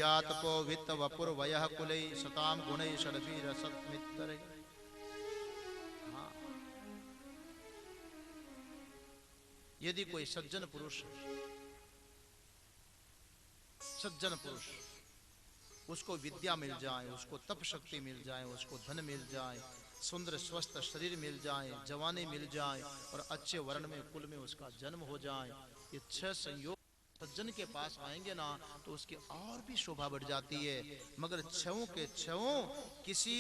विद्यातपो वित्त वपुर वयः कुलै सताम गुणै षड्वीर सत्मित्तरै। हाँ, यदि कोई सज्जन पुरुष, सज्जन पुरुष, उसको विद्या मिल जाए, उसको तप शक्ति मिल जाए, उसको धन मिल जाए, सुंदर स्वस्थ शरीर मिल जाए, जवानी मिल जाए और अच्छे वर्ण में कुल में उसका जन्म हो जाए, ये 6 संयोग सज्जन के पास आएंगे ना तो उसकी और भी शोभा बढ़ जाती है। मगर 6 के 6 किसी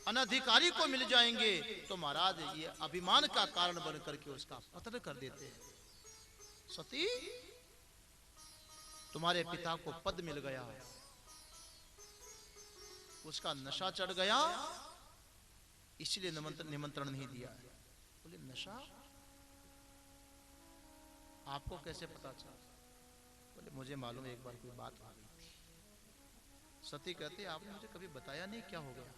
अनधिकारी को मिल जाएंगे तो महाराज ये अभिमान का कारण बन करके उसका पतन कर देते हैं। सती, तुम्हारे पिता को पद मिल गया, उसका नशा चढ़ गया, इसलिए निमंत्रण नहीं दिया है। बोले नशा आपको कैसे पता चला? बोले मुझे मालूम है, एक बार कोई बात आ गई थी। सती कहते आपने मुझे कभी बताया नहीं, क्या हो गया?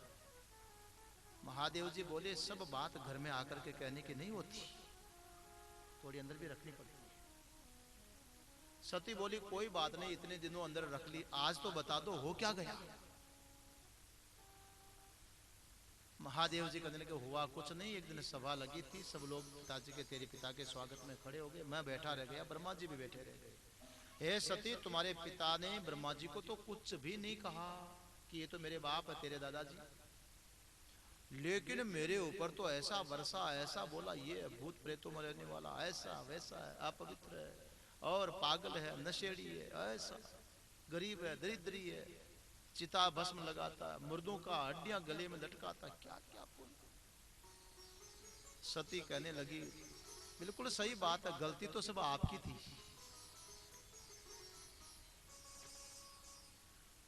महादेव जी बोले सब बात घर में आकर के कहने की नहीं होती, थोड़ी अंदर भी रखनी पड़ती है। सती बोली कोई बात नहीं, इतने दिनों अंदर रख ली, आज तो बता दो हो क्या गया? महादेव जी कहने लगे हुआ कुछ नहीं, एक दिन सभा लगी थी, सब लोग पिताजी के, तेरे पिता के स्वागत में खड़े हो गए, मैं बैठा रह गया, ब्रह्मा जी भी बैठे रह गए। हे सती, तुम्हारे पिता ने ब्रह्मा जी को तो कुछ भी नहीं कहा कि ये तो मेरे बाप है, तेरे दादाजी, लेकिन मेरे ऊपर तो ऐसा वर्षा, ऐसा बोला, ये भूत प्रेतों में रहने वाला, ऐसा वैसा है, अपवित्र है और पागल है, नशेड़ी है, ऐसा गरीब है, दरिद्री है, चिता भस्म लगाता, मुर्दों का हड्डियां गले में लटकाता, क्या क्या बोल। सती कहने लगी बिल्कुल सही बात है, गलती तो सब आपकी थी।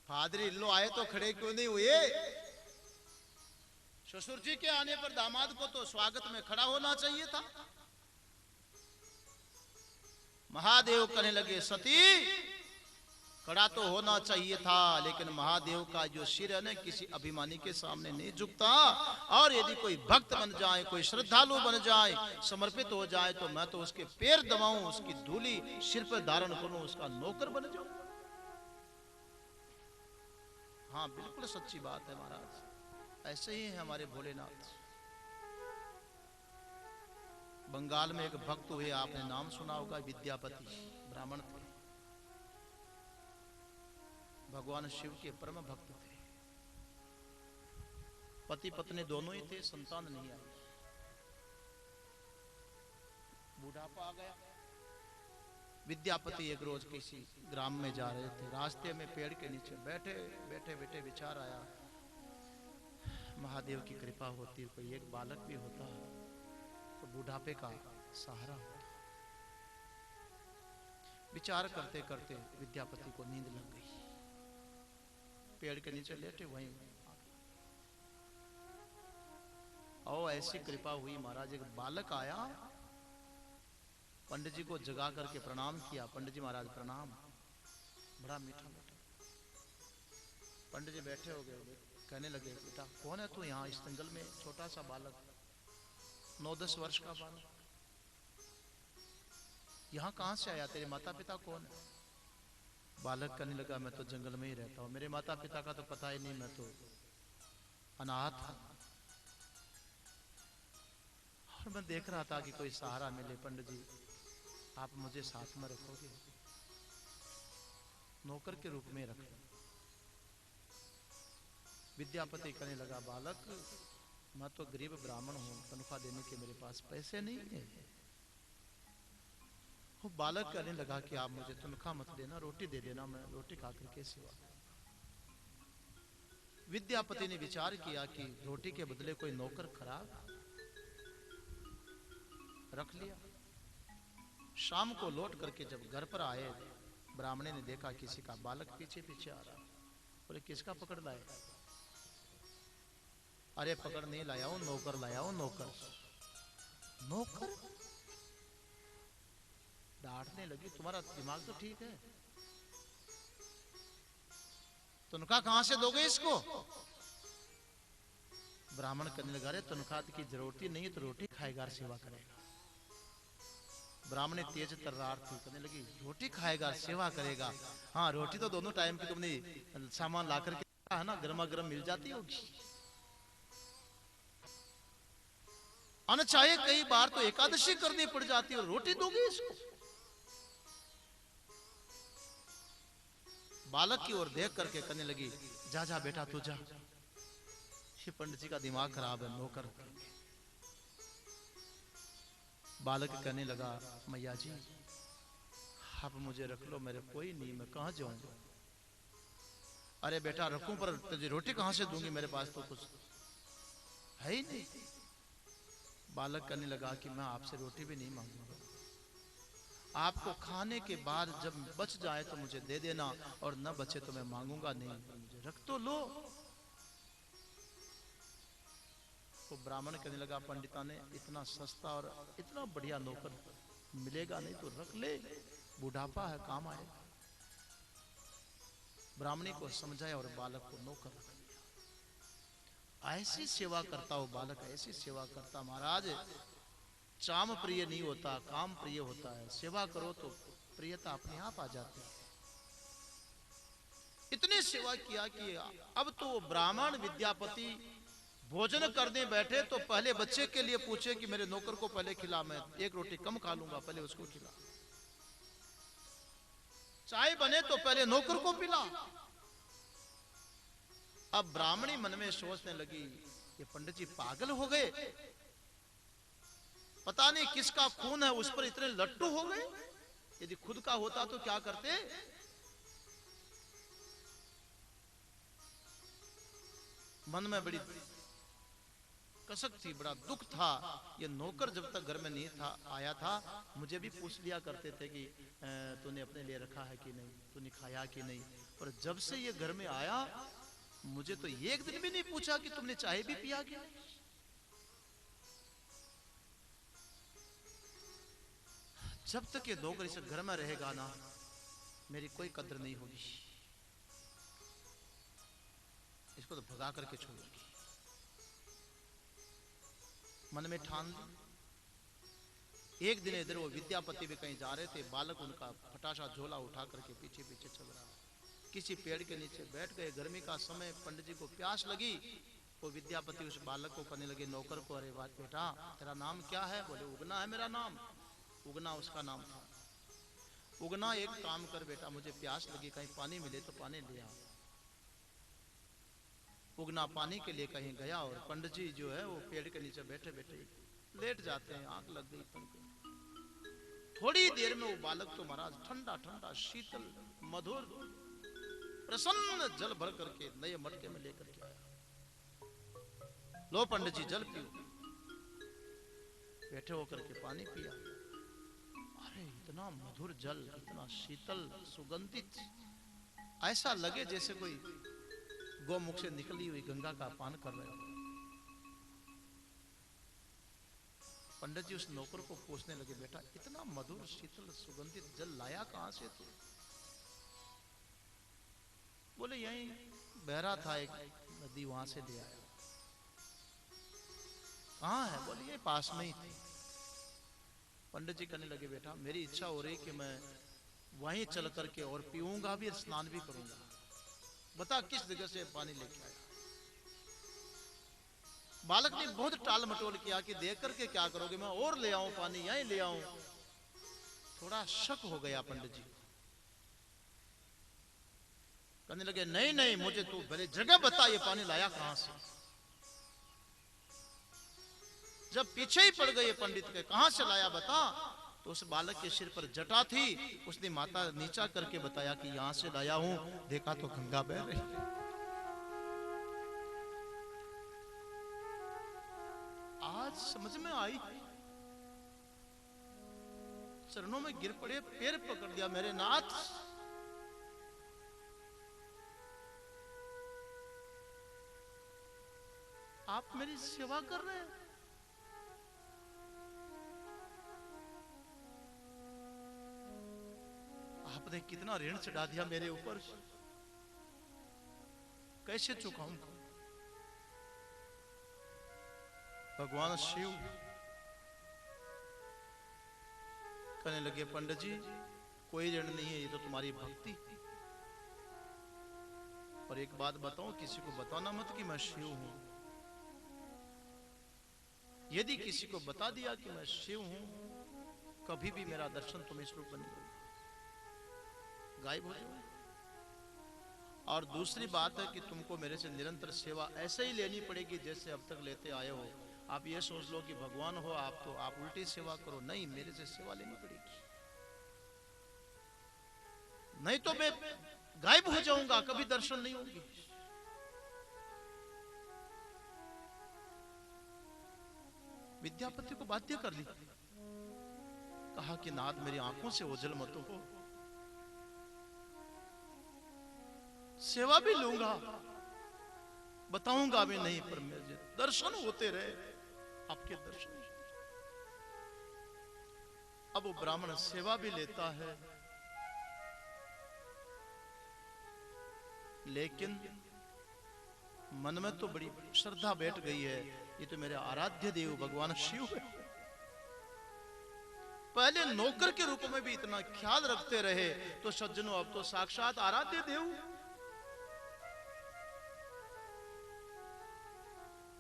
फादर इन लो आए तो खड़े क्यों नहीं हुए? ससुर जी के आने पर दामाद को तो स्वागत में खड़ा होना चाहिए था। महादेव कहने लगे सती, खड़ा तो होना चाहिए था, लेकिन महादेव का जो सिर है ना किसी अभिमानी के सामने नहीं झुकता, और यदि कोई भक्त बन जाए, कोई श्रद्धालु बन जाए, समर्पित हो जाए, तो मैं तो उसके पैर दबाऊं, उसकी धूली सिर पर धारण करूं, उसका नौकर बन जाऊं। हाँ बिल्कुल सच्ची बात है महाराज, ऐसे ही है हमारे भोलेनाथ। बंगाल में एक भक्त हुए, आपने नाम सुना होगा, विद्यापति, ब्राह्मण थे, भगवान शिव के परम भक्त थे, पति पत्नी दोनों ही थे, संतान नहीं आई, बुढ़ापा आ गया। विद्यापति एक रोज किसी ग्राम में जा रहे थे, रास्ते में पेड़ के नीचे बैठे बैठे बैठे विचार आया, महादेव की कृपा होती, कोई एक बालक भी होता तो बुढ़ापे का सहारा होता। विचार करते करते विद्यापति को नींद लग गई, पेड़ के नीचे लेटे वहीं, और ऐसी कृपा हुई महाराज, एक बालक आया, पंडित जी को जगा करके प्रणाम किया, पंडित जी महाराज प्रणाम, बड़ा मीठा मीठा। पंडित जी बैठे हो गए, कहने लगे बेटा कौन है तू यहाँ इस जंगल में, छोटा सा बालक, 9-10 वर्ष का बालक, यहाँ कहाँ से आया, तेरे माता पिता कौन है? बालक कहने लगा मैं तो जंगल में ही रहता हूँ, मेरे माता पिता का तो पता ही नहीं, मैं तो अनाथ हूँ, और मैं देख रहा था कि कोई सहारा मिले, पंडित जी आप मुझे साथ में रखोगे, नौकर के रूप में रख। विद्यापति कहने लगा बालक मैं तो गरीब ब्राह्मण हूं, तनख्वाह देने के मेरे पास पैसे नहीं है। वो बालक कहने लगा कि आप मुझे तनख्वाह मत देना, रोटी दे देना, मैं रोटी खा करके सेवा। विद्यापति ने विचार किया कि रोटी के बदले कोई नौकर खराब, रख लिया। शाम को लौट करके जब घर पर आए, ब्राह्मण ने देखा किसी का बालक पीछे पीछे आ रहा, बोले किसका पकड़ लाए? अरे पकड़ नहीं लाया हूं, नौकर लाया हूं, नौकर। नौकर? डांटने लगी, तुम्हारा दिमाग तो ठीक है, तनख्वाह कहां से दोगे इसको? ब्राह्मण कहने लगा रे तनख्वाह की जरूरत ही नहीं है, तो रोटी खाएगा और सेवा करेगा। ब्राह्मणी तेज तर्रार थी, कहने लगी रोटी खाएगा, सेवा करेगा। हाँ, रोटी तो दोनों टाइम की तुमने सामान ला करके है ना, गर्मा गर्म मिल जाती होगी। अनचाहे कई बार तो एकादशी करनी पड़ जाती है, रोटी दोगी इसको? बालक की ओर देख करके कहने लगी, जा जा बेटा तू जा। ये पंडित जी का दिमाग खराब है, नौकर। बालक कहने लगा, मैया जी आप मुझे रख लो, मेरे कोई नहीं, मैं कहां जाऊंगा। अरे बेटा रखूं, पर तुझे रोटी कहां से दूंगी, मेरे पास तो कुछ है ही नहीं। बालक कहने लगा कि मैं आपसे रोटी भी नहीं मांगूंगा, आपको खाने के बाद जब बच जाए तो मुझे दे देना, और न बचे तो मैं मांगूंगा नहीं, मुझे रख तो लो। तो ब्राह्मण कहने लगा, पंडिता ने इतना सस्ता और इतना बढ़िया नौकर मिलेगा नहीं तो रख ले, बुढ़ापा है काम आएगा। ब्राह्मणी को समझाया और बालक को नौकर रख लिया। ऐसी सेवा करता हो बालक, ऐसी सेवा करता। महाराज चाम प्रिय नहीं होता, काम प्रिय होता है। सेवा करो तो प्रियता अपने आप आ जाती है। इतनी सेवा किया कि अब तो ब्राह्मण विद्यापति भोजन करने बैठे तो पहले बच्चे के लिए पूछे कि मेरे नौकर को पहले खिला, मैं एक रोटी कम खा लूंगा, पहले उसको खिला। चाय बने तो पहले नौकर को पिला। अब ब्राह्मणी मन में सोचने लगी, ये पंडित जी पागल हो गए, पता नहीं किसका खून है, उस पर इतने लट्टू हो गए। यदि खुद का होता तो क्या करते। मन में बड़ी कसक थी, बड़ा दुख था। ये नौकर जब तक घर में नहीं था, आया था, मुझे भी पूछ लिया करते थे कि तूने अपने लिए रखा है कि नहीं, तूने खाया कि नहीं। और जब से ये घर में आया, मुझे तो एक दिन भी नहीं पूछा कि तुमने चाय भी पिया क्या। जब तक ये नौकर इस घर में रहेगा ना, मेरी कोई कद्र नहीं होगी, इसको तो भगा करके छोड़ूंगी। मन में ठान ली। एक दिन इधर वो विद्यापति भी कहीं जा रहे थे, बालक उनका फटाशा झोला उठा करके पीछे पीछे चल रहा। किसी पेड़ के नीचे बैठ गए, गर्मी का समय, पंडित जी को प्यास लगी। वो विद्यापति उस बालक को कहने लगे, नौकर को, अरे बात बेटा तेरा नाम क्या है। बोले उगना है मेरा नाम। उगना उसका नाम था। उगना एक काम कर बेटा, मुझे प्यास लगी, कहीं पानी मिले तो पानी ले आ। उगना पानी के लिए कहीं गया, और पंडित जी जो है वो पेड़ के नीचे बैठे बैठे लेट जाते हैं, आंख लग गई पंडित। थोड़ी देर में वो बालक तो महाराज ठंडा ठंडा शीतल मधुर प्रसन्न जल भर करके नए मटके में लेकर के आया। लो पंडित जी जल पियो। बैठे होकर के पानी पिया। अरे इतना मधुर जल, इतना शीतल सुगंधित, ऐसा लगे जैसे कोई गोमुख से निकली हुई गंगा का पान कर रहे हो। पंडित जी उस नौकर को पूछने लगे, बेटा इतना मधुर शीतल सुगंधित जल लाया कहां से तू। बोले यहीं बहरा था एक नदी, वहां से ले आया। कहां है। बोले ये पास में ही थी। पंडित जी कहने लगे, बेटा मेरी इच्छा हो रही कि मैं वहीं चल करके और पीऊंगा भी, स्नान भी करूंगा, बता किस जगह से पानी लेके आया। बालक ने बहुत टाल मटोल किया कि देख करके क्या करोगे, मैं और ले आऊं पानी, यहीं ले आऊं। थोड़ा शक हो गया पंडित जी। कहने लगे, नहीं नहीं मुझे तू पहले जगह बता, ये पानी लाया कहां से। जब पीछे ही पड़ गए पंडित के, कहां से लाया बता, तो उस बालक के सिर पर जटा थी, उसने माथा नीचा करके बताया कि यहां से लाया हूं। देखा तो गंगा बह रही। आज समझ में आई, चरणों में गिर पड़े, पैर पकड़ दिया, मेरे नाथ आप मेरी सेवा कर रहे हैं। आपने कितना ऋण चढ़ा दिया मेरे ऊपर, कैसे चुकाऊं। भगवान शिव कहने लगे पंडित जी कोई ऋण नहीं है, ये तो तुम्हारी भक्ति। और एक बात बताऊं, किसी को बताना मत कि मैं शिव हूं। यदि किसी को बता दिया कि मैं शिव हूं, कभी भी मेरा दर्शन तुम्हें इस रूप में नहीं होगा, गायब हो जाओ। और दूसरी बात है कि तुमको मेरे से निरंतर सेवा ऐसे ही लेनी पड़ेगी जैसे अब तक लेते आए हो। आप ये सोच लो कि भगवान हो आप, तो आप उल्टी सेवा करो। नहीं, मेरे से सेवा लेनी पड़ेगी, नहीं तो मैं गायब हो जाऊंगा, कभी दर्शन नहीं होगी। विद्यापति को बाध्य कर ली, कहा कि नाथ मेरी आंखों से ओझल मत हो, सेवा भी लूंगा, बताऊंगा भी नहीं, पर मेरे दर्शन होते रहे, आपके दर्शन। अब वो ब्राह्मण सेवा भी लेता है, लेकिन मन में तो बड़ी श्रद्धा बैठ गई है, ये तो मेरे आराध्य देव भगवान शिव है। पहले नौकर के रूप में भी इतना ख्याल रखते रहे, तो सज्जनों अब तो साक्षात आराध्य देव।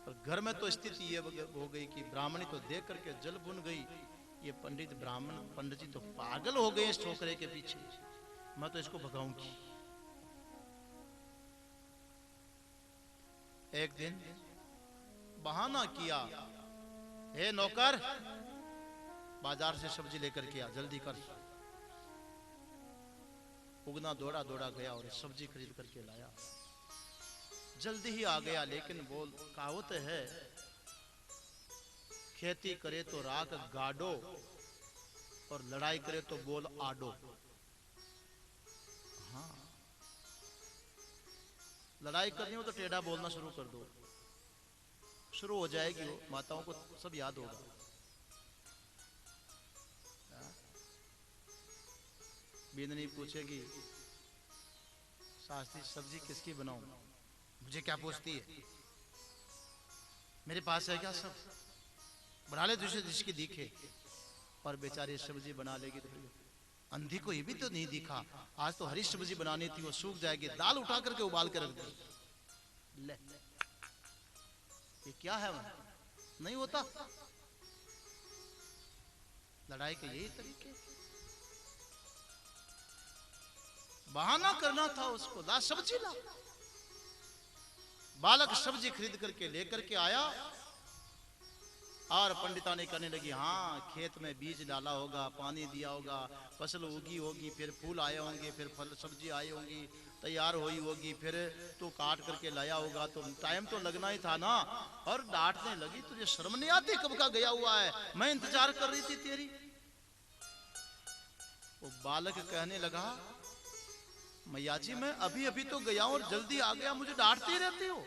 और घर में तो स्थिति ये हो गई कि ब्राह्मणी तो देख करके जल भुन गई, ये पंडित जी तो पागल हो गए इस छोकरे के पीछे, मैं तो इसको भगाऊंगी। एक दिन बहाना किया, हे नौकर बाजार से सब्जी लेकर के आ, जल्दी कर। उगना दौड़ा दौड़ा गया और सब्जी खरीद करके लाया, जल्दी ही आ गया। लेकिन बोल कहावत है, खेती करे तो राख गाडो और लड़ाई करे तो बोल आडो। हाँ, लड़ाई करनी हो तो टेढ़ा बोलना शुरू कर दो, शुरू हो जाएगी वो, माताओं को सब याद होगा। बींदनी पूछेगी शास्त्री सब्जी किसकी बनाऊं, मुझे क्या पूछती है, मेरे पास है क्या सब, बना ले दूसरे जिसकी दिखे। और बेचारी सब्जी बना लेगी तो अंधी को ये भी तो नहीं दिखा, आज तो हरी सब्जी बनानी थी, वो सूख जाएगी, दाल उठा करके उबाल के रख दी। ले ये क्या है, नहीं होता। लड़ाई के यही तरीके, बहाना करना था उसको, ला सब्जी ला। बालक सब्जी खरीद करके लेकर के आया और पंडितानी करने लगी, हाँ खेत में बीज डाला होगा, पानी दिया होगा, फसल उगी होगी, फिर फूल आए होंगे, फिर फल सब्जी आई होगी, तैयार हुई होगी, फिर तू काट करके लाया होगा, तो टाइम तो लगना ही था ना। और डांटने लगी, तुझे शर्म नहीं आती, कब का गया हुआ है, मैं इंतजार कर रही थी तेरी। वो बालक कहने लगा, मैया जी मैं अभी अभी तो गया और जल्दी आ गया, मुझे डांटती रहती हो।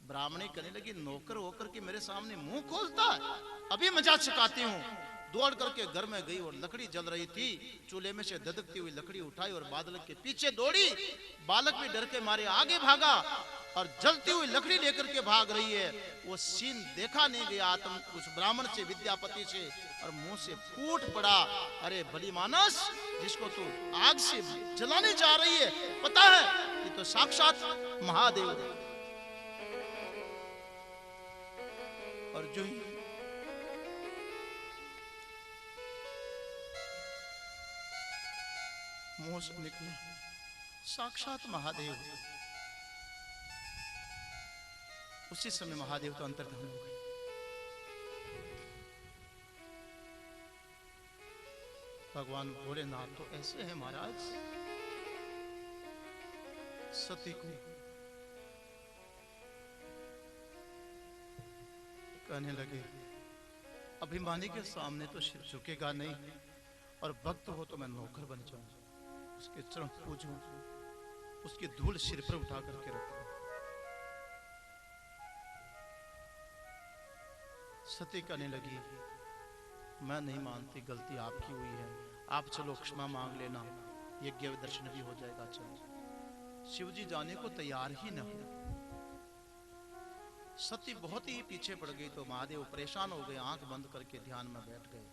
ब्राह्मणी कहने लगी, नौकर होकर के मेरे सामने मुंह खोलता है, अभी मजाक सिखाती हूँ। दौड़ करके घर में गई और लकड़ी जल रही थी, चूल्हे में से धधकती हुई लकड़ी उठाई और बालक के पीछे दौड़ी। बालक भी डर के मारे आगे भागा और जलती हुई लकड़ी लेकर के भाग रही है। वो सीन देखा नहीं गया आत्म उस ब्राह्मण से, विद्यापति से, और मुंह से फूट पड़ा, अरे भली मानस, जिसको तू आग से जलाने जा रही है, पता है ये तो साक्षात महादेव है। और जो ही मुंह से निकले साक्षात महादेव, उसी समय महादेव तो अंतर्धान हो गए। भगवान भोलेनाथ तो ऐसे हैं महाराज, सती को कहने लगे, अभिमानी के सामने तो सिर झुकेगा नहीं, और भक्त हो तो मैं नौकर बन जाऊं, उसके चरण पूजूं, उसकी धूल सिर पर उठा करके रखूं। सती कहने लगी, मैं नहीं मानती, गलती आपकी हुई है, आप चलो क्षमा मांग लेना, यज्ञ दर्शन भी हो जाएगा। चलो। शिवजी जाने को तैयार ही न हो। सती बहुत ही पीछे पड़ गई तो महादेव परेशान हो गए, आंख बंद करके ध्यान में बैठ गए।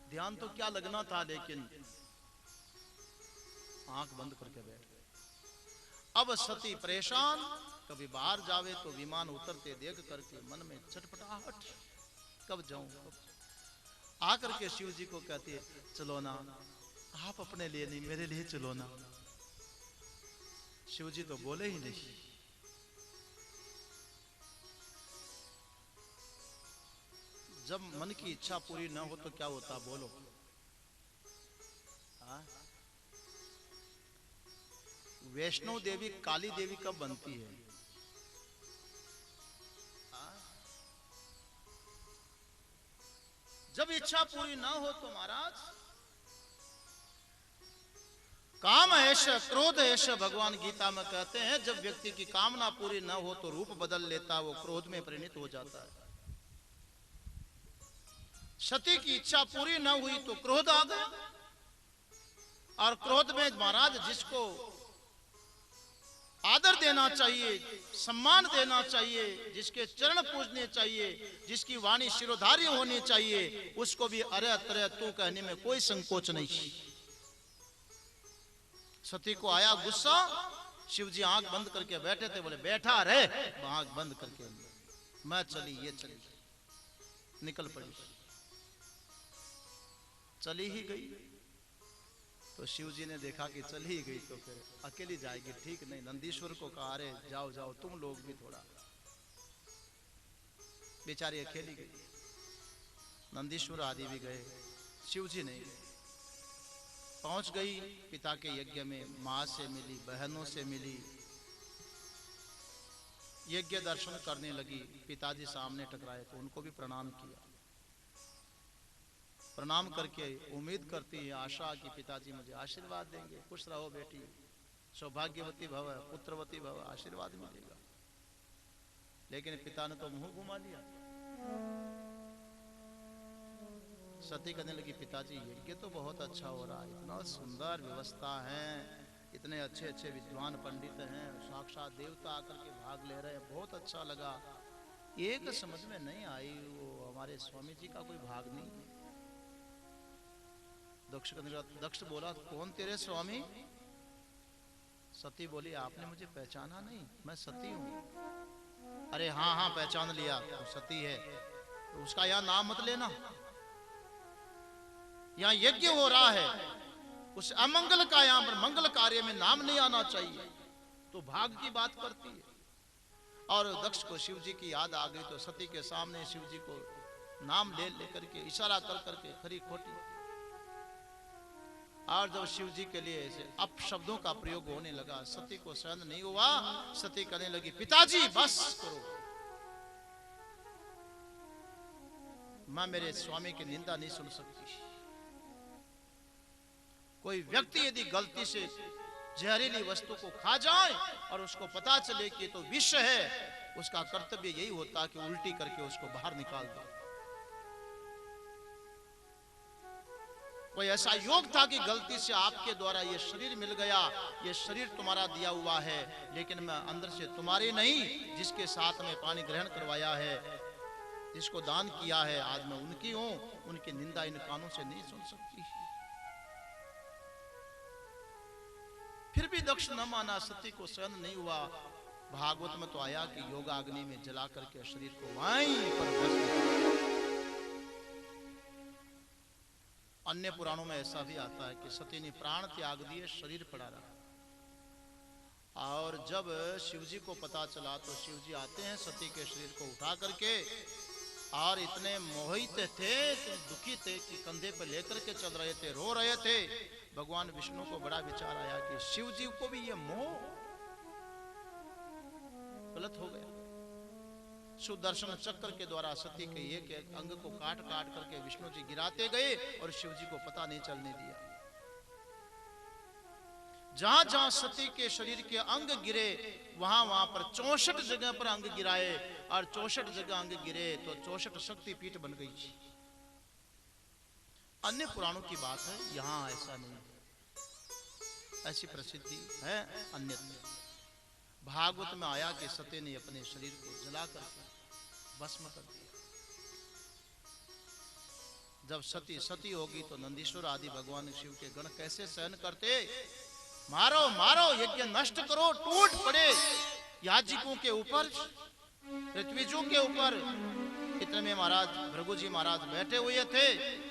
ध्यान तो क्या लगना था, लेकिन आंख बंद करके बैठ गए। अब सती परेशान, कभी बाहर जावे तो विमान उतरते देख करके मन में छटपटाहट, कब जाऊं कब। आकर के शिव जी को कहती है, चलो ना, आप अपने लिए नहीं मेरे लिए चलो ना। शिव जी तो बोले ही नहीं। जब मन की इच्छा पूरी न हो तो क्या होता, बोलो। वैष्णो देवी काली देवी कब बनती है? जब इच्छा पूरी ना हो तो महाराज। काम ऐश क्रोध ऐश, भगवान गीता में कहते हैं, जब व्यक्ति की कामना पूरी ना हो तो रूप बदल लेता, वो क्रोध में परिणत हो जाता है। सती की इच्छा पूरी ना हुई तो क्रोध आ गया, और क्रोध में महाराज जिसको आदर देना चाहिए, सम्मान देना चाहिए, जिसके चरण पूजने चाहिए, जिसकी वाणी शिरोधार्य होनी चाहिए, उसको भी अरे तरह तू कहने में कोई संकोच नहीं। सती को आया गुस्सा, शिव जी आंख बंद करके बैठे थे, बोले बैठा रहे, आंख बंद करके। मैं चली, ये चली, निकल पड़ी, चली ही गई। तो शिव जी ने देखा कि चल ही गई तो फिर अकेली जाएगी ठीक नहीं। नंदीश्वर को कहा, अरे जाओ जाओ तुम लोग भी थोड़ा। बेचारी अकेली गई, नंदीश्वर आदि भी गए, शिव जी नहीं गए। पहुंच गई पिता के यज्ञ में, मां से मिली, बहनों से मिली, यज्ञ दर्शन करने लगी। पिताजी सामने टकराए तो उनको भी प्रणाम किया। प्रणाम करके उम्मीद करती है, आशा कि पिताजी मुझे आशीर्वाद देंगे, खुश रहो बेटी, सौभाग्यवती भव, पुत्रवती भव, आशीर्वाद मिलेगा। लेकिन पिता ने तो मुंह घुमा लिया। सती कहने लगी, पिताजी यज्ञ तो बहुत अच्छा हो रहा है, इतना सुंदर व्यवस्था है, इतने अच्छे अच्छे विद्वान पंडित हैं, साक्षात देवता आकर के भाग ले रहे हैं, बहुत अच्छा लगा। एक समझ में नहीं आई, वो हमारे स्वामी जी का कोई भाग नहीं है। दक्ष बोला, कौन तेरे स्वामी? सती बोली, आपने मुझे पहचाना नहीं, मैं सती हूं। अरे हाँ हाँ पहचान लिया, तो सती है, तो उसका यहां नाम मत लेना, यहां यज्ञ हो रहा है, उस अमंगल का यहां पर मंगल कार्य में नाम नहीं आना चाहिए। तो भाग की बात करती है। और दक्ष को शिव जी की याद आ गई, तो सती के सामने शिव जी को नाम ले लेकर के इशारा कर करके खरी खोटी। और जब शिव जी के लिए ऐसे अपशब्दों का प्रयोग होने लगा, सती को सहन नहीं हुआ। सती कहने लगी, पिताजी बस करो, मैं मेरे स्वामी की निंदा नहीं सुन सकती। कोई व्यक्ति यदि गलती से जहरीली वस्तु को खा जाए और उसको पता चले कि तो विष है, उसका कर्तव्य यही होता कि उल्टी करके उसको बाहर निकाल दो। कोई ऐसा योग था कि गलती से आपके द्वारा ये शरीर मिल गया, ये शरीर तुम्हारा दिया हुआ है, लेकिन मैं अंदर से तुम्हारे नहीं, जिसके साथ में पानी ग्रहण करवाया है, जिसको दान किया है, आज मैं उनकी हूं, उनकी निंदा इन कानों से नहीं सुन सकती। फिर भी दक्ष न माना, सती को सहन नहीं हुआ। भागवत में तो आया कि योगाग्नि में जला करके शरीर को वहीं पर भस्म। अन्य पुराणों में ऐसा भी आता है कि सती ने प्राण त्याग दिए, शरीर पड़ा रहा। और जब शिव जी को पता चला तो शिव जी आते हैं, सती के शरीर को उठा करके, और इतने मोहित थे, दुखी थे कि कंधे पर लेकर के चल रहे थे, रो रहे थे। भगवान विष्णु को बड़ा विचार आया कि शिव जी को भी ये मोह गलत हो गया। सुदर्शन चक्र के द्वारा सती के एक एक अंग को काट काट करके विष्णु जी गिराते गए और शिव जी को पता नहीं चलने दिया। जहां जहां सती के शरीर के अंग गिरे, वहां वहां पर 64 जगह पर अंग गिराए, और 64 जगह अंग गिरे तो 64 शक्तिपीठ बन गई। अन्य पुराणों की बात है, यहां ऐसा नहीं है, ऐसी प्रसिद्धि है अन्यत्र। भागवत में आया कि सती ने अपने शरीर को जला कर भस्म कर दिया। जब सती सती होगी तो नंदीश्वर आदि भगवान शिव के गण कैसे सहन करते? मारो मारो, यज्ञ नष्ट करो, टूट पड़े याजिकों के ऊपर, पृथ्वीजों के ऊपर। इतने में महाराज भृगु जी महाराज बैठे हुए थे,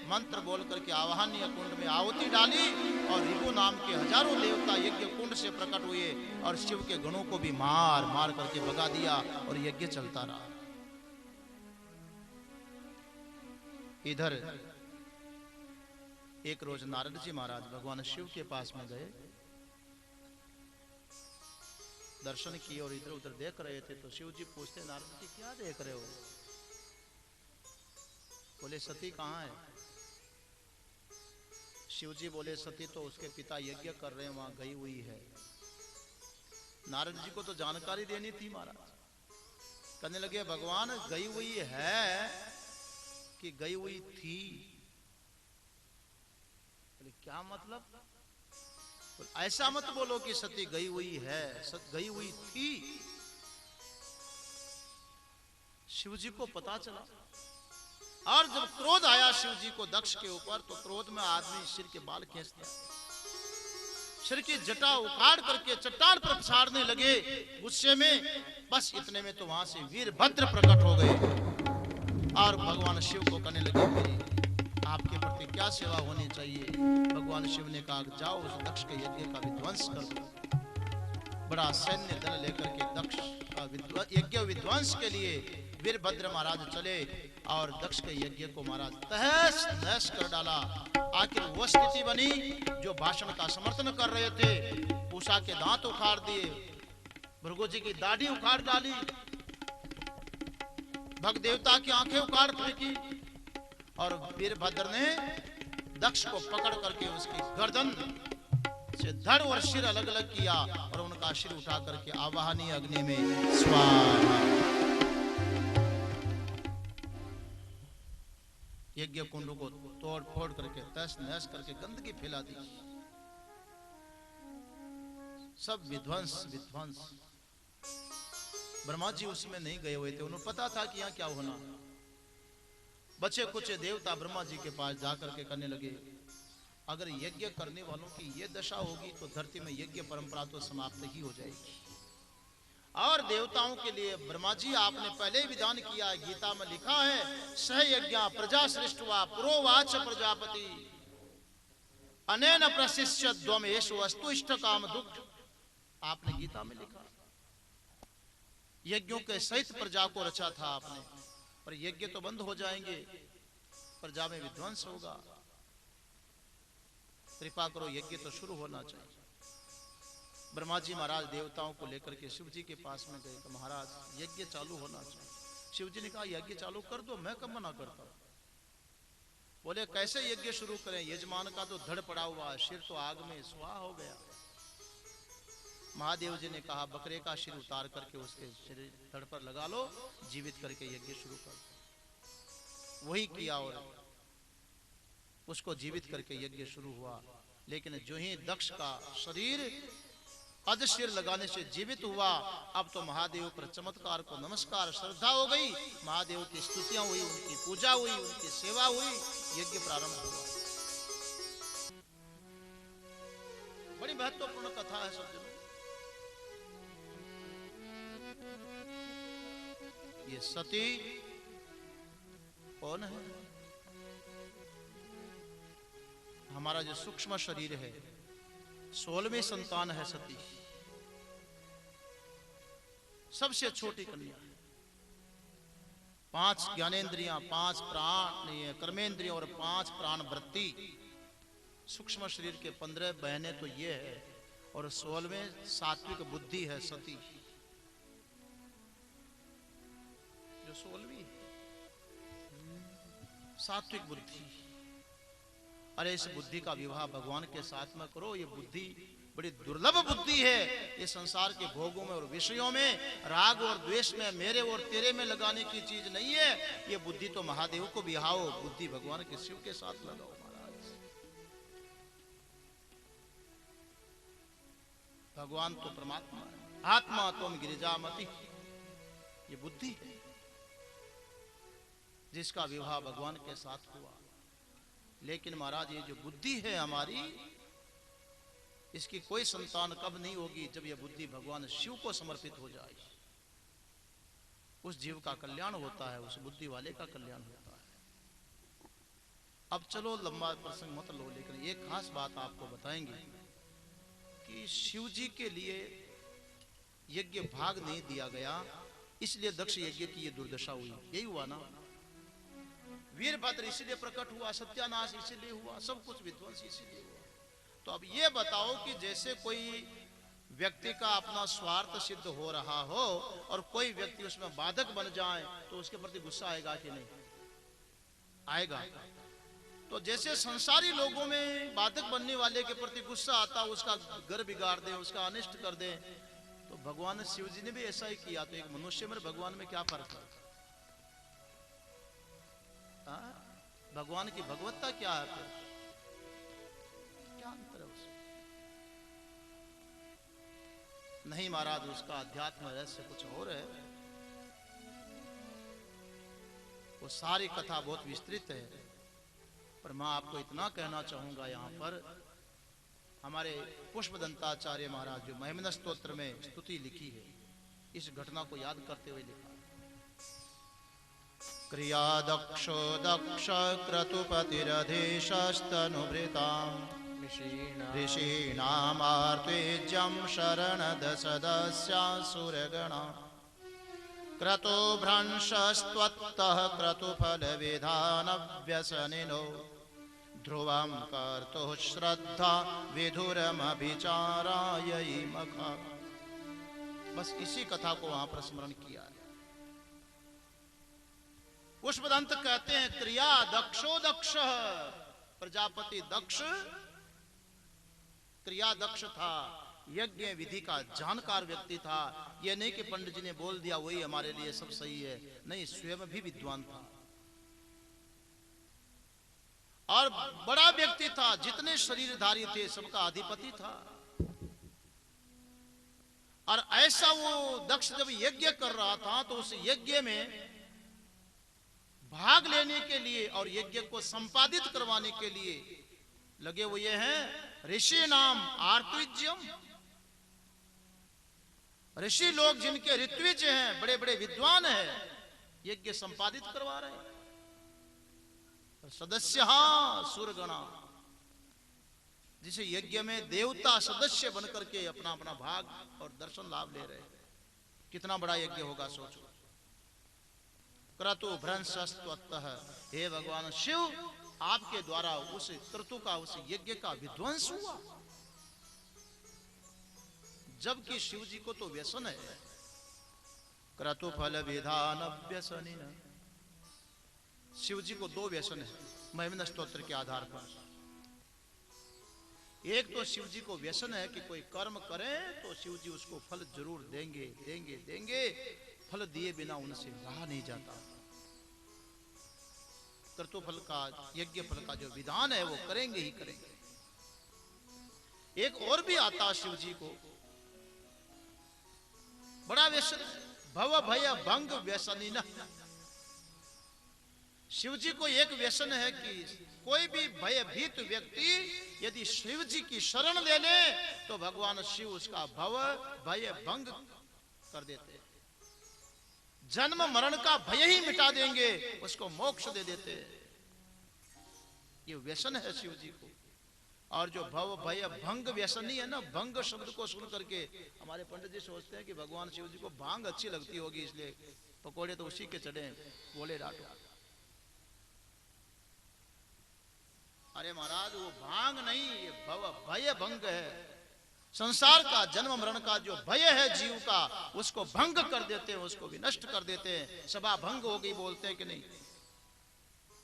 मंत्र बोल करके आवाहनीय कुंड में आहुति डाली और रिभु नाम के हजारों देवता यज्ञ कुंड से प्रकट हुए और शिव के गणों को भी मार मार करके भगा दिया और यज्ञ चलता रहा। इधर एक रोज नारद जी महाराज भगवान शिव के पास में गए, दर्शन किए और इधर उधर देख रहे थे। तो शिव जी पूछते, नारद जी क्या देख रहे हो? बोले सती कहाँ है? शिव जी बोले सती तो उसके पिता यज्ञ कर रहे हैं, वहां गई हुई है। नारद जी को तो जानकारी देनी थी महाराज। कहने लगे भगवान गई हुई है कि गई हुई थी? बोले क्या मतलब? ऐसा मत बोलो कि सती गई हुई है, गई हुई थी। शिव जी को पता चला और जब क्रोध आया शिव जी को दक्ष के ऊपर, तो क्रोध में आदमी सिर के बाल खींच दिया, सिर की जटा उखाड़ करके चट्टान पर पछाड़ने लगे गुस्से में। बस इतने में तो वहां से वीरभद्र प्रकट हो गए और भगवान शिव को कहने लगे मेरी आपके प्रति क्या सेवा होनी चाहिए? भगवान शिव ने कहा जाओ उस दक्ष के यज्ञ का विध्वंस कर दो। बड़ा सैन्य दल लेकर के दक्ष का यज्ञ विध्वंस के लिए वीरभद्र महाराज चले और दक्ष के यज्ञ को महाराज तहस नहस कर डाला। आखिर वो स्थिति बनी जो भाषण का समर्थन कर रहे थे, पूषा के दांत उखाड़ दिए, भृगु जी की दाढ़ी उखाड़ डाली, भग देवता की आंखें उखाड़ फेंकी और वीरभद्र ने दक्ष को पकड़ करके उसकी गर्दन से धड़ और सिर अलग अलग किया और उनका सिर उठा करके आवाहनीय अग्नि में स्वाहा यज्ञ कुंड को तोड़ फोड़ करके तहस नहस करके गंदगी फैला दी। सब विध्वंस विध्वंस। ब्रह्मा जी उसमें नहीं गए हुए थे, उन्हें पता था कि यहाँ क्या होना। बचे कुछ देवता ब्रह्मा जी के पास जाकर के कहने लगे अगर यज्ञ करने वालों की ये दशा होगी तो धरती में यज्ञ परंपरा तो समाप्त ही हो जाएगी। और देवताओं के लिए ब्रह्मा जी आपने पहले ही विधान किया है, गीता में लिखा है सह यज्ञ प्रजा सृष्टवा पुरोवाच प्रजापति अनेन प्रशिष्य द्वमेश वस्तु इष्ट काम दुख। आपने गीता में लिखा यज्ञों के सहित प्रजा को रचा था आपने, पर यज्ञ तो बंद हो जाएंगे, प्रजा में विध्वंस होगा, कृपा करो यज्ञ तो शुरू होना चाहिए। ब्रह्मा जी महाराज देवताओं को लेकर के शिव जी के पास में गए तो महाराज यज्ञ चालू होना चाहिए। शिव जी ने कहा यज्ञ चालू कर दो, मैं कब मना करता हूं। बोले कैसे यज्ञ शुरू करें, यजमान का तो धड़ पड़ा हुआ, सिर तो आग में स्वाहा हो गया। महादेव जी ने कहा बकरे का सिर उतार करके उसके सिर धड़ पर लगा लो, जीवित करके यज्ञ शुरू कर दो। वही किया और उसको जीवित करके यज्ञ शुरू हुआ। लेकिन जो ही दक्ष का शरीर अध सिर लगाने से जीवित हुआ, अब तो महादेव पर चमत्कार को नमस्कार श्रद्धा हो गई, महादेव की स्तुतियां हुई, उनकी पूजा हुई, उनकी सेवा हुई, यज्ञ प्रारंभ हुआ। बड़ी महत्वपूर्ण कथा है सज्जनों। ये सती कौन है? हमारा जो सूक्ष्म शरीर है 16वें संतान है सती, सबसे छोटी कन्या। 5 ज्ञानेंद्रियां, 5 प्राण कर्मेंद्रियां और 5 प्राण वृत्ति। सूक्ष्म शरीर के 15 बहनें तो ये है और 16वें सात्विक बुद्धि है सती, जो 16वीं सात्विक बुद्धि। अरे इस बुद्धि का विवाह भगवान के साथ में करो। ये बुद्धि बड़ी दुर्लभ बुद्धि है। ये संसार के भोगों में और विषयों में, राग और द्वेष में, मेरे और तेरे में लगाने की चीज नहीं है। ये बुद्धि तो महादेव को बिहाओ, बुद्धि भगवान के शिव के साथ लगाओ महाराज। भगवान तो परमात्मा है, आत्मा तुम गिरिजामति, ये बुद्धि है। जिसका विवाह भगवान के साथ हुआ। लेकिन महाराज ये जो बुद्धि है हमारी, इसकी कोई संतान कब नहीं होगी जब यह बुद्धि भगवान शिव को समर्पित हो जाए। उस जीव का कल्याण होता है, उस बुद्धि वाले का कल्याण होता है। अब चलो लंबा प्रसंग मत लो, लेकिन एक खास बात आपको बताएंगे कि शिव जी के लिए यज्ञ भाग नहीं दिया गया, इसलिए दक्ष यज्ञ की ये दुर्दशा हुई। यही हुआ ना, वीरभद्र इसलिए प्रकट हुआ, सत्यानाश इसलिए हुआ, सब कुछ विध्वंस इसलिए हुआ। तो अब ये बताओ कि जैसे कोई व्यक्ति का अपना स्वार्थ सिद्ध हो रहा हो और कोई व्यक्ति उसमें बाधक बन जाए तो उसके प्रति गुस्सा आएगा कि नहीं? आएगा। तो जैसे संसारी लोगों में बाधक बनने वाले के प्रति गुस्सा आता, उसका घर बिगाड़ दे, उसका अनिष्ट कर दे, तो भगवान शिव जी ने भी ऐसा ही किया। तो एक मनुष्य में भगवान में क्या फर्क है? भगवान की भगवत्ता क्या है? क्या अंतर है उसमें? नहीं महाराज, उसका अध्यात्म रहस्य कुछ और है। वो सारी कथा बहुत विस्तृत है, पर मैं आपको इतना कहना चाहूंगा यहाँ पर, हमारे पुष्पदंताचार्य महाराज जो महिमन स्तोत्र में स्तुति लिखी है, इस घटना को याद करते हुए लिखा। क्रिया दक्षो दक्ष क्रतुपतिरधीशस्तनुभृताम् ऋषीणामार्तेज्यं शरणदसदस्यासुरगणा क्रतो भ्रंशस्त्वत्तः क्रतुफलविधानव्यसनिनो ध्रुवं कर्तुः श्रद्धा विधुरमभिचारायै मखा। बस इसी कथा को वहां पर स्मरण किया है। पुष्पदंत कहते हैं क्रिया दक्षो दक्ष, प्रजापति दक्ष क्रिया दक्ष था, यज्ञ विधि का जानकार व्यक्ति था। यह नहीं कि पंडित जी ने बोल दिया वही हमारे लिए सब सही है, नहीं, स्वयं भी विद्वान था और बड़ा व्यक्ति था। जितने शरीरधारी थे सबका अधिपति था। और ऐसा वो दक्ष जब यज्ञ कर रहा था तो उस यज्ञ में भाग लेने के लिए और यज्ञ को संपादित करवाने के लिए लगे हुए हैं ऋषि नाम आर्तविज्यम। ऋषि लोग जिनके ऋत्विज हैं, बड़े बड़े विद्वान हैं, यज्ञ संपादित करवा रहे हैं। सदस्य सुरगणा, जिसे यज्ञ में देवता सदस्य बनकर के अपना अपना भाग और दर्शन लाभ ले रहे हैं। कितना बड़ा यज्ञ होगा सोचो। क्रतु भ्रंशस्त्वत्तः, हे भगवान शिव, आपके द्वारा उस क्रतु का, उस यज्ञ का विध्वंस हुआ। जबकि शिव जी को तो व्यसन है, क्रतु फल विधान व्यसनिन। शिव जी को दो व्यसन है महिमन स्तोत्र के आधार पर। एक तो शिव जी को व्यसन है कि कोई कर्म करें तो शिव जी उसको फल जरूर देंगे देंगे देंगे, फल दिए बिना उनसे रहा नहीं जाता। कर्तु फल का, यज्ञ फल का जो विधान है वो करेंगे ही करेंगे। एक और भी आता शिव जी को बड़ा व्यसन, भव भय भंग व्यसनी न। शिव जी को एक व्यसन है कि कोई भी भयभीत व्यक्ति यदि शिव जी की शरण ले ले तो भगवान शिव उसका भव भय भंग कर देते हैं। जन्म मरण का भय ही मिटा देंगे, उसको मोक्ष दे देते हैं। ये व्यसन है शिव जी को। और जो भव भय भंग व्यसन नहीं है ना, भंग शब्द को सुन करके हमारे पंडित जी सोचते हैं कि भगवान शिव जी को भांग अच्छी लगती होगी, इसलिए पकोड़े तो उसी के चढ़े, बोले डाटो। अरे महाराज, वो भांग नहीं, ये भव भय भंग है। संसार का जन्म मरण का जो भय है जीव का, उसको भंग कर देते हैं, उसको भी नष्ट कर देते हैं। सभा भंग हो गई बोलते हैं कि नहीं,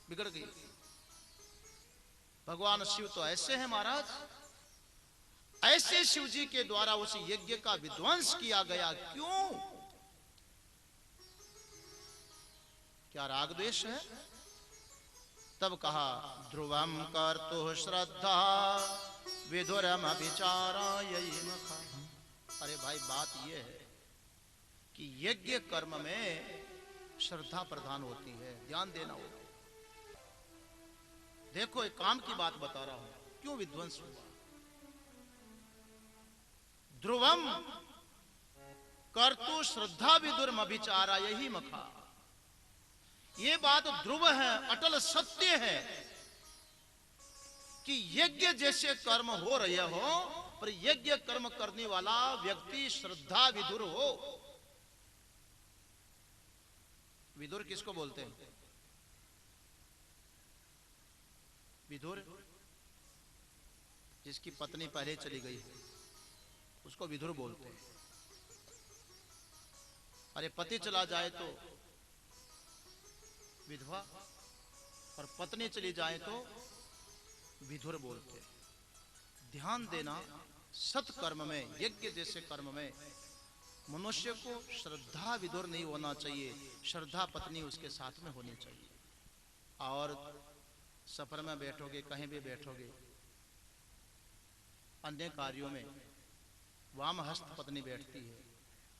बिगड़ गई। भगवान शिव तो ऐसे हैं महाराज, ऐसे शिव जी के द्वारा उस यज्ञ का विध्वंस किया गया। क्यों? क्या राग द्वेष है? तब कहा ध्रुवम कर्तु श्रद्धा विधुरम विचारायै मखा। अरे भाई, बात यह है कि यज्ञ कर्म में श्रद्धा प्रधान होती है, ध्यान देना होगा। देखो एक काम की बात बता रहा हूं, क्यों विध्वंस हुआ। ध्रुवम कर्तु श्रद्धा विदुर्म अभिचारा, यही मखा। ये बात ध्रुव है, अटल सत्य है कि यज्ञ जैसे कर्म हो रहे हो, पर यज्ञ कर्म करने वाला व्यक्ति श्रद्धा विदुर हो। विदुर किसको बोलते हैं? विदुर जिसकी पत्नी पहले चली गई उसको विदुर बोलते हैं। अरे पति चला जाए तो विधवा, और पत्नी चली जाए तो विधुर बोलते। ध्यान देना, सत्कर्म में, यज्ञ जैसे कर्म में मनुष्य को श्रद्धा विदुर नहीं होना चाहिए, श्रद्धा पत्नी उसके साथ में होनी चाहिए। और सफर में बैठोगे, कहीं भी बैठोगे, अन्य कार्यों में वाम हस्त पत्नी बैठती है,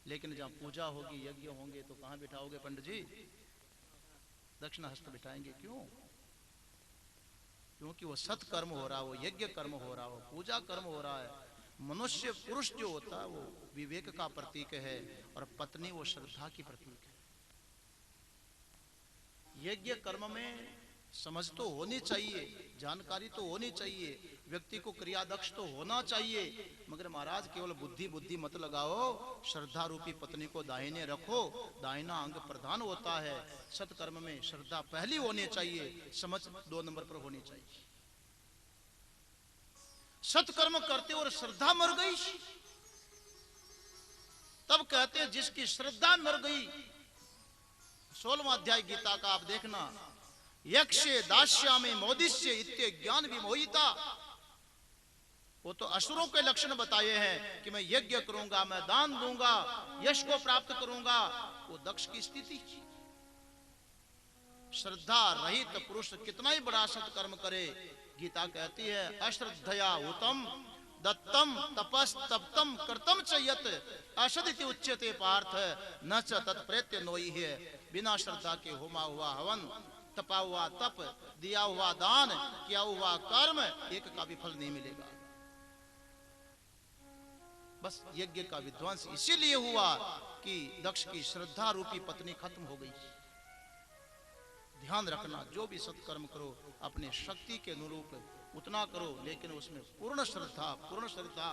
लेकिन जहां पूजा होगी, यज्ञ होंगे तो कहां बिठाओगे पंडित जी? दक्षिण हस्त बिठाएंगे। क्यों? क्योंकि वो सत्कर्म हो रहा हो, यज्ञ कर्म हो रहा हो, पूजा कर्म हो रहा है। मनुष्य पुरुष जो होता है वो विवेक का प्रतीक है, और पत्नी वो श्रद्धा की प्रतीक है। यज्ञ कर्म में समझ तो होनी चाहिए, जानकारी तो होनी चाहिए, व्यक्ति को क्रियादक्ष तो होना चाहिए, मगर महाराज केवल बुद्धि बुद्धि मत लगाओ। श्रद्धा रूपी पत्नी को दाहिने रखो, दाहिना अंग प्रधान होता है। सत्कर्म में श्रद्धा पहली होनी चाहिए, समझ 2 नंबर पर होनी चाहिए। सत्कर्म करते और श्रद्धा मर गई, तब कहते हैं जिसकी श्रद्धा मर गई। 16वां अध्याय गीता का आप देखना, यक्षे दास्यामि मोदिष्य इत्य ज्ञान विमोहिता। वो तो असुरों के लक्षण बताए हैं कि मैं यज्ञ करूंगा, मैं दान दूंगा, यश को प्राप्त करूंगा। वो दक्ष की स्थिति। श्रद्धा रहित पुरुष कितना ही बड़ा सत्कर्म करे, गीता कहती है अश्रद्धया हुतम दत्तम तपस तप्तम कर्तम च यत् असदिति उच्यते पार्थ न च तत्प्रेत्य नोई है। बिना श्रद्धा के होमा हुआ हवन, तपा हुआ तप, दिया हुआ दान, किया हुआ कर्म, एक का भी फल नहीं मिलेगा। बस यज्ञ का विध्वंस इसीलिए हुआ कि दक्ष की श्रद्धा रूपी पत्नी खत्म हो गई। ध्यान रखना, जो भी सत्कर्म करो अपने शक्ति के अनुरूप उतना करो, लेकिन उसमें पूर्ण श्रद्धा, पूर्ण श्रद्धा।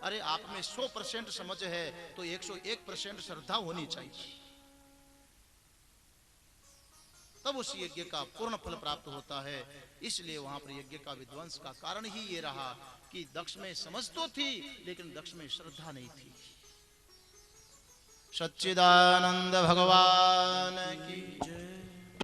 अरे आप में 100% समझ है तो 101% श्रद्धा होनी चाहिए, तब उस यज्ञ का पूर्ण फल प्राप्त होता है। इसलिए वहां पर यज्ञ का विध्वंस का कारण ही ये रहा कि दक्ष में समझ तो थी, लेकिन दक्ष में श्रद्धा नहीं थी। सच्चिदानंद भगवान की